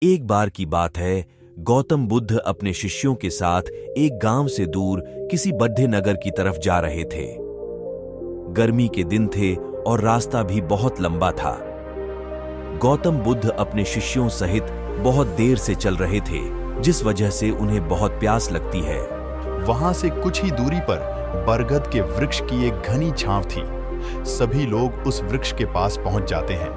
एक बार की बात है, गौतम बुद्ध अपने शिष्यों के साथ एक गांव से दूर किसी बड्ढे नगर की तरफ जा रहे थे। गर्मी के दिन थे और रास्ता भी बहुत लंबा था। गौतम बुद्ध अपने शिष्यों सहित बहुत देर से चल रहे थे, जिस वजह से उन्हें बहुत प्यास लगती है। वहां से कुछ ही दूरी पर बरगद के वृक्ष की एक घनी छांव थी। सभी लोग उस वृक्ष के पास पहुंच जाते हैं।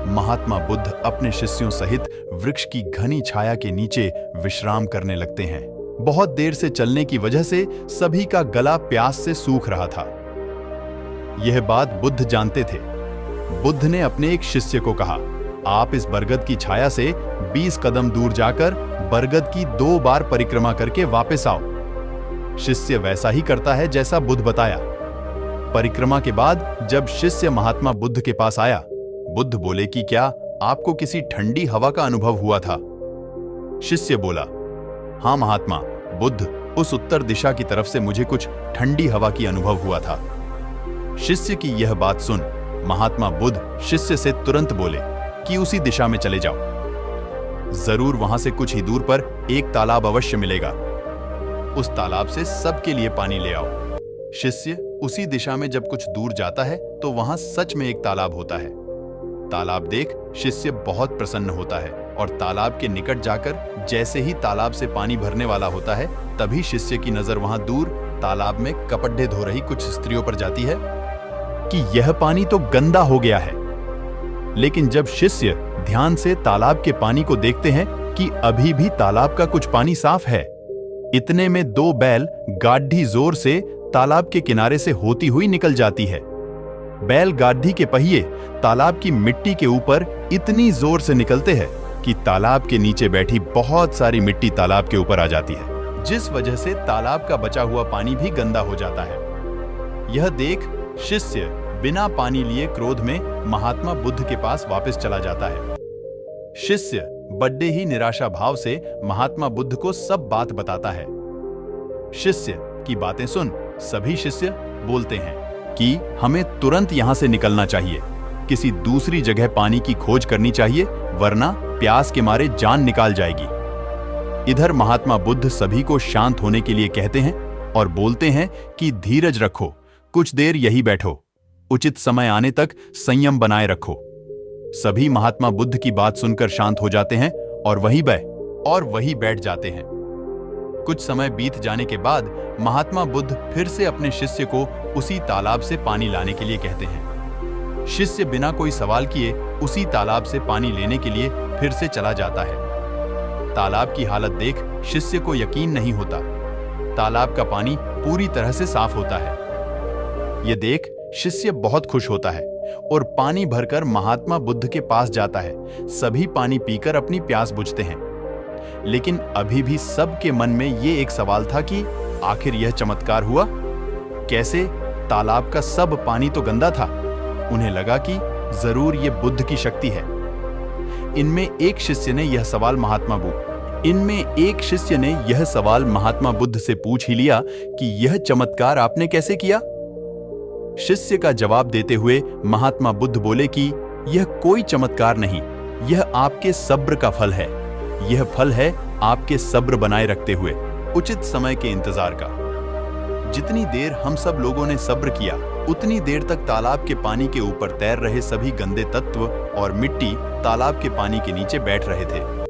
महात्मा बुद्ध अपने शिष्यों सहित वृक्ष की घनी छाया के नीचे विश्राम करने लगते हैं। बहुत देर से चलने की वजह से सभी का गला प्यास से सूख रहा था। यह बात बुद्ध जानते थे। बुद्ध ने अपने एक शिष्य को कहा, आप इस बरगद की छाया से 20 कदम दूर जाकर बरगद की 2 बार परिक्रमा करके वापस आओ। शिष्य वैसा ही करता है जैसा बुद्ध बताया। परिक्रमा के बाद जब शिष्य महात्मा बुद्ध के पास आया, बुद्ध बोले कि क्या आपको किसी ठंडी हवा का अनुभव हुआ था? शिष्य बोला, हां महात्मा बुद्ध, उस उत्तर दिशा की तरफ से मुझे कुछ ठंडी हवा की अनुभव हुआ था। शिष्य की यह बात सुन महात्मा बुद्ध शिष्य से तुरंत बोले कि उसी दिशा में चले जाओ। जरूर वहां से कुछ ही दूर पर एक तालाब अवश्य मिलेगा। उस तालाब से सबके लिए पानी ले आओ। शिष्य उसी दिशा में जब कुछ दूर जाता है तो वहां सच में एक तालाब होता है। तालाब देख शिष्य बहुत प्रसन्न होता है और तालाब के निकट जाकर जैसे ही तालाब से पानी भरने वाला होता है, तभी शिष्य की नजर वहां दूर तालाब में कपड़े धो रही कुछ स्त्रियों पर जाती है कि यह पानी तो गंदा हो गया है। लेकिन जब शिष्य ध्यान से तालाब के पानी को देखते हैं कि अभी भी तालाब का कुछ पानी साफ है, इतने में 2 बैल गाढ़ी जोर से तालाब के किनारे से होती हुई निकल जाती है। बैल गाढ़ी के पहिए तालाब की मिट्टी के ऊपर इतनी जोर से निकलते हैं कि तालाब के नीचे बैठी बहुत सारी मिट्टी तालाब के ऊपर आ जाती है, जिस वजह से तालाब का बचा हुआ पानी भी गंदा हो जाता है। यह देख शिष्य बिना पानी लिए क्रोध में महात्मा बुद्ध के पास वापस चला जाता है। शिष्य बड़े ही निराशा भाव से महात्मा बुद्ध को सब बात बताता है। शिष्य की बातें सुन सभी शिष्य बोलते हैं कि हमें तुरंत यहां से निकलना चाहिए, किसी दूसरी जगह पानी की खोज करनी चाहिए, वरना प्यास के मारे जान निकाल जाएगी। इधर महात्मा बुद्ध सभी को शांत होने के लिए कहते हैं और बोलते हैं कि धीरज रखो, कुछ देर यही बैठो, उचित समय आने तक संयम बनाए रखो। सभी महात्मा बुद्ध की बात सुनकर शांत हो जाते हैं और वहीं बैठ जाते हैं। कुछ समय बीत जाने के बाद महात्मा बुद्ध फिर से अपने शिष्य को उसी तालाब से पानी लाने के लिए कहते हैं। शिष्य बिना कोई सवाल किए उसी तालाब से पानी लेने के लिए फिर से चला जाता है। तालाब की हालत देख शिष्य को यकीन नहीं होता। तालाब का पानी पूरी तरह से साफ होता है। यह देख शिष्य बहुत खुश होता है और पानी भरकर महात्मा बुद्ध के पास जाता है। सभी पानी पीकर अपनी प्यास बुझते हैं। लेकिन अभी भी सबके मन में ये एक सवाल था कि आखिर यह चमत्कार हुआ कैसे? तालाब का सब पानी तो गंदा था। उन्हें लगा कि जरूर ये बुद्ध की शक्ति है। इनमें एक शिष्य ने यह सवाल महात्मा बुद्ध से पूछ ही लिया कि यह चमत्कार आपने कैसे किया? शिष्य का जवाब देते हुए महात्मा बुद्ध बोले कि यह कोई चमत्कार नहीं, यह आपके सब्र का फल है। यह फल है आपके सब्र बनाए रखते हुए उचित समय के इंतजार का। जितनी देर हम सब लोगों ने सब्र किया, उतनी देर तक तालाब के पानी के ऊपर तैर रहे सभी गंदे तत्व और मिट्टी तालाब के पानी के नीचे बैठ रहे थे।